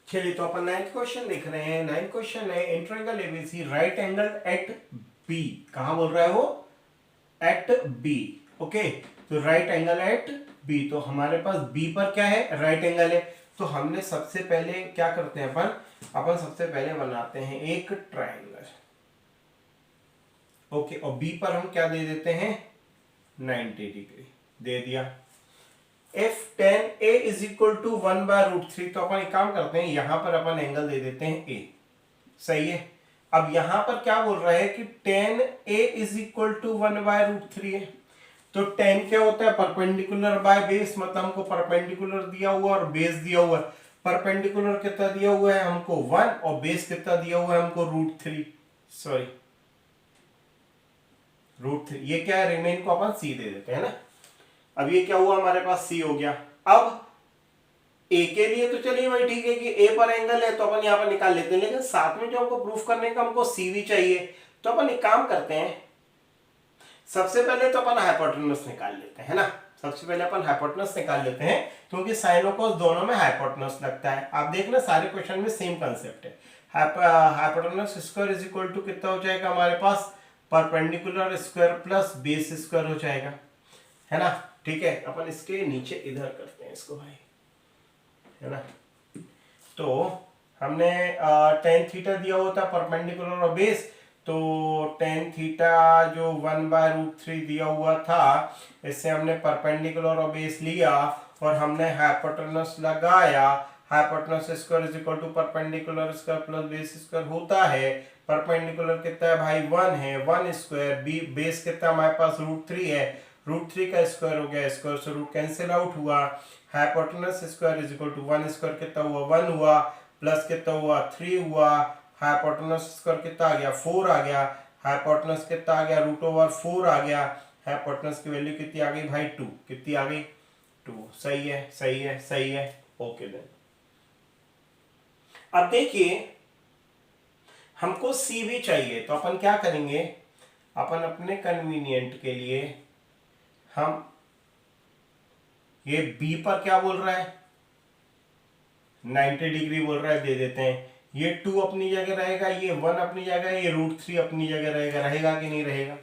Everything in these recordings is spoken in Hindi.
चलिए तो अपन 9th क्वेश्चन देख रहे हैं। 9th क्वेश्चन है in triangle A B C right angle at B. कहां बोल रहा है वो? At B. ओके, तो राइट एंगल एट बी, तो हमारे पास बी पर क्या है? राइट एंगल है। तो हमने सबसे पहले क्या करते हैं अपन सबसे पहले बनाते हैं एक ट्रायंगल। ओके, और बी पर हम क्या दे देते हैं? 90 डिग्री दे दिया। If tan A is equal to 1/√3, तो अपन एक काम करते हैं, यहां पर अपन एंगल दे देते हैं A। सही है। अब यहां पर क्या बोल रहा है कि tan A is equal to 1/√3 है। तो tan क्या होता है? परपेंडिकुलर बाय बेस, मतलब हमको परपेंडिकुलर दिया हुआ और बेस दिया हुआ है। परपेंडिकुलर कितना दिया हुआ है हमको? 1, और बेस कितना दिया हुआ है हमको? √3। सॉरी, √3। ये क्या है? रिमेन को अपन C दे देते हैं ना। अब ये क्या हुआ? हमारे पास C हो गया। अब ए के लिए तो चलिए भाई ठीक है कि ए पर एंगल है तो अपन यहां पर निकाल लेते हैं, लेकिन साथ में जो हमको प्रूफ करने का हमको सी भी चाहिए। तो अपन एक काम करते हैं, सबसे पहले तो अपन हाइपोटेन्यूज निकाल लेते हैं ना। सबसे पहले अपन हाइपोटेन्यूज निकाल लेते हैं, क्योंकि साइन और कॉस दोनों में हाइपोटेन्यूज लगता है। आप देखना सारे क्वेश्चन में सेम कंसेप्ट है। Hypotenuse square is equal to कितना हो जाएगा हमारे पास? Perpendicular square plus base square हो जाएगा, है ना। ठीक है, अपन इसके नीचे इधर करते हैं इसको भाई, है ना। तो हमने tan थीटा दिया हुआ था परपेंडिकुलर और बेस, तो tan थीटा जो 1/√3 दिया हुआ था, इससे हमने परपेंडिकुलर और बेस लिया और हमने हाइपोटेन्यूज लगाया। Hypotenuse square is equal to perpendicular square plus base square होता है। परपेंडिकुलर कितना है भाई? 1 है, 1 स्क्वायर। बेस कितना हमारे पास? √3 है। √3 का स्क्वायर हो गया, स्क्वायर से रूट कैंसिल आउट हुआ। Hypotenuse square is equal to 1 square कितना हुआ? 1 हुआ, प्लस कितना हुआ? 3 हुआ। हाइपोटेन्यूज स्क्वायर कितना आ गया? 4 आ गया। हाइपोटेन्यूज कितना आ गया? √4 आ गया। हाइपोटेन्यूज की वैल्यू कितनी आ गई भाई? 2। कितनी आ गई? 2। सही है, सही है, सही है। ओके देन, अब देखिए हमको सी भी चाहिए, तो अपन क्या करेंगे? अपन अपने कन्वीनियंट के लिए हम ये बी पर क्या बोल रहा है? 90 डिग्री बोल रहा है, दे देते हैं। ये 2 अपनी जगह रहेगा, ये 1 अपनी जगह, ये √3 अपनी जगह रहेगा। रहेगा कि नहीं रहेगा?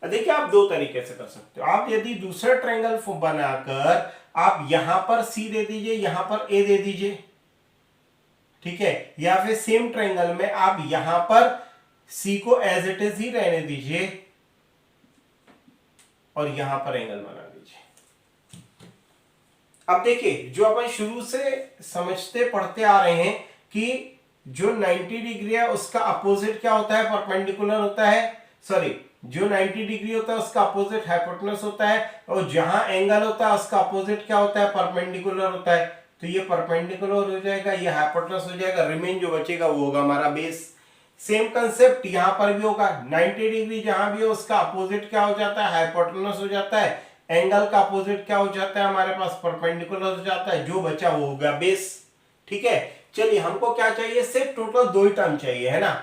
देखिए, आप दो तरीके से कर सकते हो। आप यदि दूसरा ट्रायंगल बनाकर आप यहां पर सी दे दीजिए, यहां पर ए दे दीजिए, ठीक है। या फिर सेम ट्रायंगल में आप यहां पर सी को एज इट इज ही रहने दीजिए और यहां पर एंगल बना दीजिए। अब देखिए, जो अपन शुरू से समझते पढ़ते आ रहे हैं कि जो 90 डिग्री है उसका अपोजिट क्या होता है? परपेंडिकुलर होता है। सॉरी, जो 90 डिग्री होता है उसका अपोजिट हाइपोटेन्यूज होता है, और जहां एंगल होता है उसका अपोजिट क्या होता है? परपेंडिकुलर होता है। तो ये परपेंडिकुलर हो जाएगा, ये हाइपोटेन्यूज हो जाएगा। रिमेन जो बचेगा वो होगा हमारा बेस। सेम कंसेप्ट यहां पर भी होगा। 90 डिग्री जहां भी हो उसका अपोजिट क्या हो जाता है? हाइपोटेन्यूज हो जाता है। एंगल का अपोजिट क्या हो जाता है हमारे पास? परपेंडिकुलर हो जाता है। जो बचा वो होगा बेस। ठीक है, चलिए हमको क्या चाहिए? सिर्फ टोटल 2 ही टर्म चाहिए, है ना।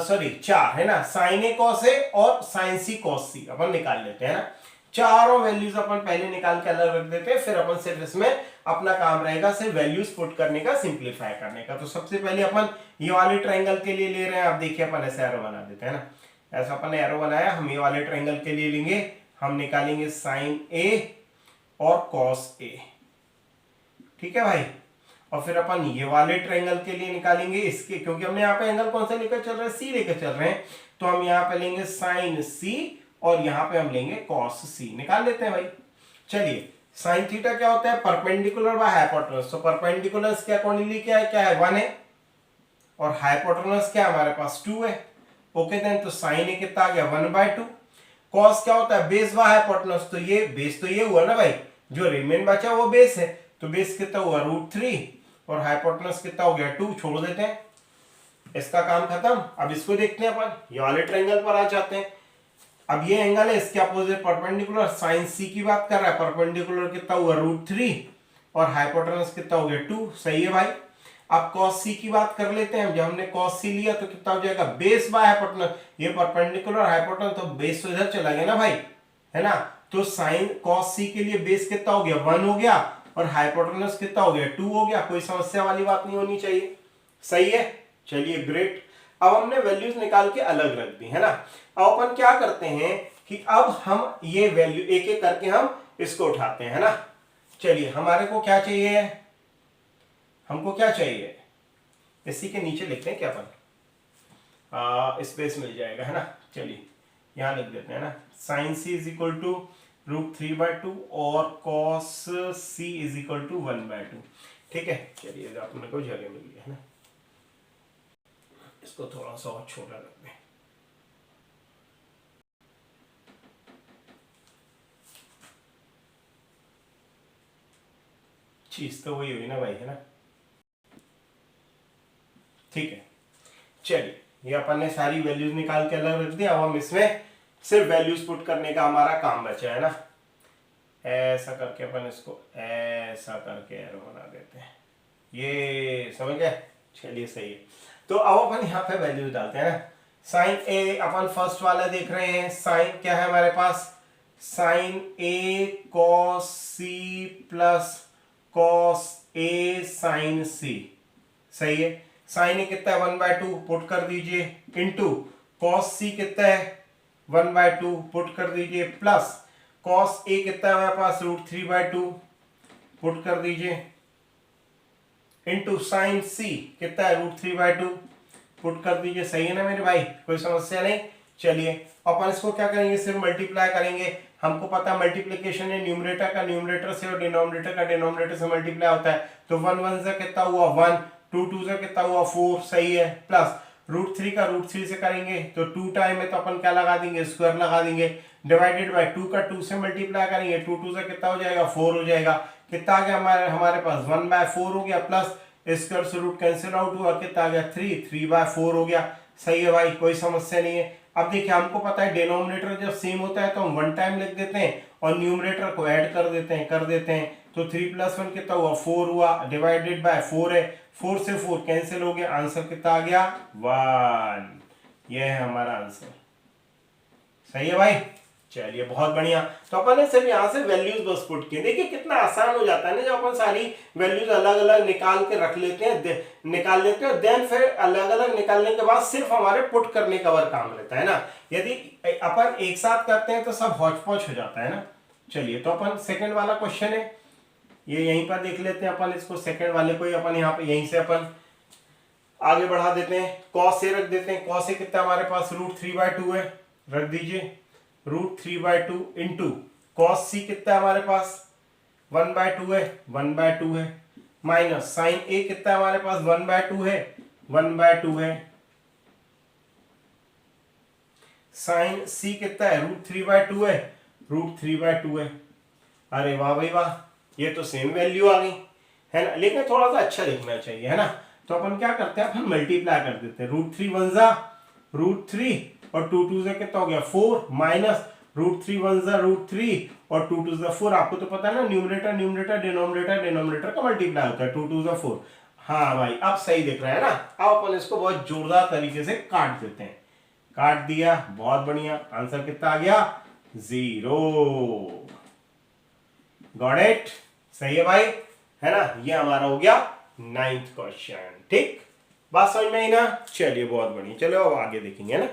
सॉरी 4, है ना। साइन ए कॉस ए और साइन सी कॉस सी अपन निकाल लेते हैं ना। चारों वैल्यूज अपन पहले निकाल के अलग रख देते हैं, फिर अपन सिर्फ इसमें अपना काम रहेगा सिर्फ वैल्यूज पुट करने का, सिंप्लीफाई करने का। तो सबसे पहले अपन ये वाले ट्रायंगल के लिए ले रहे हैं। आप देखिए, अपन ऐसे एरो बना देते हैं ना। ऐसा अपन ने एरो बनाया, हम ये वाले ट्रायंगल के लिए लेंगे। हम निकालेंगे साइन ए और कॉस ए, ठीक है भाई। और फिर अपन ये वाले ट्रायंगल के लिए निकालेंगे इसके, क्योंकि हमने यहाँ पे एंगल कौन सा लेकर चल रहे हैं? सी लेकर चल रहे हैं। तो हम यहाँ पे लेंगे साइन सी और यहाँ पे हम लेंगे कॉस सी। निकाल लेते हैं भाई। चलिए, साइन थीटा क्या होता है? Perpendicular by hypotenuse. तो परपेंडिकुलर के अकॉर्डिंगली क्या है? 1 है, और हाइपोटेन्यूज क्या हमारे पास? 2 है। ओके देन, तो साइन ए कितना आ गया? 1/2। कॉस क्या होता है? Base by hypotenuse. तो ये बेस तो ये हुआ ना भाई, जो रिमेन बचा वो बेस है। तो बेस कितना हुआ? √3, और हाइपोटेन्यूज कितना हो गया? 2। छोड़ देते हैं, इसका काम खत्म। अब इसको देखते हैं अपन, ये वाले ट्रायंगल पर आ जाते हैं। अब ये एंगल है, इसके अपोजिट परपेंडिकुलर। साइन सी की बात कर रहा है, परपेंडिकुलर कितना हुआ? √3, और हाइपोटेन्यूज कितना हो गया? 2। सही है भाई। अब cos c की बात कर लेते हैं। जब हमने cos c लिया तो कितना हो जाएगा? Base by hypotenuse. ये परपेंडिकुलर हाइपोटेन्यूज, तो बेस तो इधर चला गया ना भाई, है ना। तो साइन cos c के लिए बेस कितना हो गया? 1 हो गया, और हाइपोटेन्यूज कितना हो गया 2 हो गया, कोई समस्या वाली बात नहीं होनी चाहिए। सही है, चलिए ग्रेट। अब हमने वैल्यूज निकाल के अलग रख दी है ना। अब अपन क्या करते हैं कि अब हम ये वैल्यू एक एक करके हम इसको उठाते हैं, है ना। चलिए हमारे को क्या चाहिए, हमको क्या चाहिए, इसी के नीचे लिखते हैं क्या अपन, स्पेस मिल जाएगा है ना। चलिए यहां लिख देते हैं ना, sine C is equal to √3/2 और cos C is equal to 1/2। ठीक है, चलिए अपने को जगह मिल गई है ना, इसको थोड़ा सा और छोटा रख दें। चीज तो वही हुई ना भाई, है ना। ठीक है, चलिए ये अपन ने सारी वैल्यूज निकाल के अलग रख दिया। अब हम इसमें सिर्फ वैल्यूज पुट करने का हमारा काम बचा है ना। ऐसा करके अपन इसको ऐसा करके एरो बना देते हैं, ये समझ गए। चलिए सही है, तो अब अपन यहाँ पे वैल्यूज डालते हैं ना। साइन ए अपन फर्स्ट वाला देख रहे हैं, साइन क्या है हमारे पास, sign A cos C plus cos A sign सी। सही है, साइन ए कितना है 1/2 पुट कर दीजिए, इंटू कॉस सी कितना है 1/2 पुट कर दीजिए, प्लस कॉस ए कितना है हमारे पास √3/2 पुट कर दीजिए, इंटू साइन सी कितना है √3/2 पुट कर दीजिए। सही है ना मेरे भाई, कोई समस्या नहीं। चलिए अपन इसको क्या करेंगे, सिर्फ मल्टीप्लाई करेंगे। हमको पता है मल्टीप्लिकेशन है न्यूमरेटर का न्यूमरेटर से और डिनोमिनेटर का डिनोमिनेटर से मल्टीप्लाई होता है। तो 1 1 से कितना हुआ 1, 2 2 से कितना हुआ 4। सही है, प्लस √3 का √3 से करेंगे तो 2 टाइम है तो अपन क्या लगा देंगे, स्क्वायर लगा देंगे, डिवाइडेड बाय 2 का 2 से मल्टीप्लाई करेंगे, 2 2 से कितना हो जाएगा 4 हो जाएगा। कितना आ गया हमारे पास 1/4 हो गया, प्लस स्क्वायर से रूट कैंसिल आउट हुआ, कितना आ गया 3/4 हो गया। सही है भाई, कोई समस्या नहीं है। अब देखिए हमको पता है डिनोमिनेटर जब सेम होता है तो हम 1 टाइम लिख देते हैं और न्यूमरेटर को ऐड कर देते हैं। तो 3 + 1 कितना हुआ 4 हुआ, डिवाइडेड बाय 4 है, 4 से 4 कैंसिल हो गया, आंसर कितना आ गया 1। यह है हमारा आंसर। सही है भाई, चलिए बहुत बढ़िया। तो अपन ने सिर्फ यहाँ से वैल्यूज बस पुट किए। देखिए कितना आसान हो जाता है ना जब अपन सारी वैल्यूज अलग अलग निकाल के रख लेते हैं, निकाल लेते हैं, देन फिर अलग अलग निकालने के बाद सिर्फ हमारे पुट करने का वर्क काम रहता है ना। यदि अपन एक साथ करते हैं तो सब हौच-पौच हो जाता है ना। चलिए तो अपन सेकंड वाला क्वेश्चन है, ये यहीं पर देख लेते हैं अपन इसको। सेकंड वाले को ही अपन यहाँ पे यहीं से अपन आगे बढ़ा देते हैं, कॉस से रख देते हैं। कॉस से कितना हमारे पास √3/2 है, रख दीजिए √3/2 इंटू कॉस सी कितना है हमारे पास 1/2 है, 1/2 है, माइनस साइन ए कितना हमारे पास 1/2 है, 1/2 है, साइन सी कितना है √3/2 है, √3/2 है। अरे वाह भाई वाह, ये तो सेम वैल्यू आ गई है ना, लेकिन थोड़ा सा अच्छा लिखना चाहिए है ना। तो अपन क्या करते हैं, अपन मल्टीप्लाई कर देते हैं। √3 1 जा √3 और 2 2 से कितना हो गया 4, माइनस √3 1 जा √3 और 2 2 जा 4। आपको तो पता है ना न्यूमरेटर न्यूमरेटर डिनोमिनेटर का मल्टीप्लाई होता है, 2 2 जा 4। हाँ भाई अब सही दिख रहा है ना। अब अपन इसको बहुत जोरदार तरीके से काट देते हैं, काट दिया, बहुत बढ़िया। आंसर कितना आ गया 0। गॉट इट, सही है भाई, है ना। ये हमारा हो गया 9th क्वेश्चन। ठीक, बात समझ में आई ना। चलिए बहुत बढ़िया, चलो अब आगे देखेंगे ना।